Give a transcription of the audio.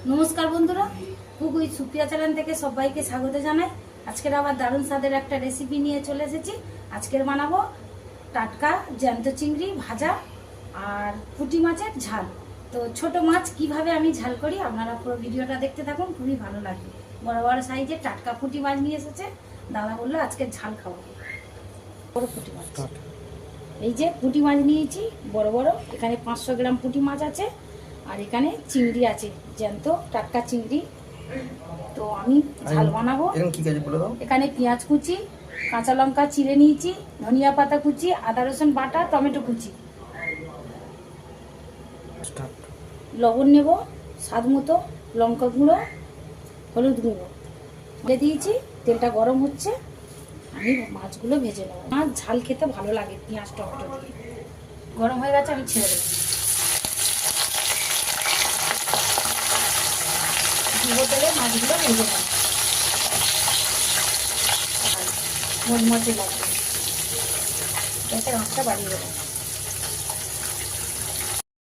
নমস্কার বন্ধুরা, cook with Supriya channel থেকে সবাইকে স্বাগত জানাই। আজকের আবার দারুণ স্বাদের একটা রেসিপি নিয়ে চলে এসেছি। আজকের বানাবো টাটকা জ্যান্ত চিংড়ি ভাজা আর পুঁটি মাছের ঝাল। তো ছোট মাছ কিভাবে আমি ঝাল করি আপনারা পুরো ভিডিওটা দেখতে থাকুন, খুবই ভালো লাগবে। বড় বড় সাইজের টাটকা পুঁটি মাছ নিয়ে এসেছে, দাদা বললো আজকে ঝাল খাবো। বড় পুঁটি মাছ, এই যে পুঁটি মাছ নিয়েছি বড় বড়, এখানে 500 গ্রাম পুঁটি মাছ আছে আর এখানে চিংড়ি আছে, জ্যান্ত টাটকা চিংড়ি। তো আমি ঝাল বানাবো। এখানে পেঁয়াজ কুচি, কাঁচা লঙ্কা চিড়ে নিয়েছি, ধনিয়া পাতা কুচি, আদা রসুন বাটা, টমেটো কুচি, লবণ নেব স্বাদ মতো, লঙ্কা গুঁড়ো, হলুদ গুঁড়ো দিয়েছি। তেলটা গরম হচ্ছে, আমি মাছগুলো ভেজে নেবো। মাছ ঝাল খেতে ভালো লাগে পেঁয়াজ টমেটো দিয়ে। গরম হয়ে গেছে, আমি ছেড়ে দেবো। তেলে মাছগুলো ভেজে নেব, মচমচে লাগবে, গ্যাসের আঁচটা বাড়িয়ে দেবো।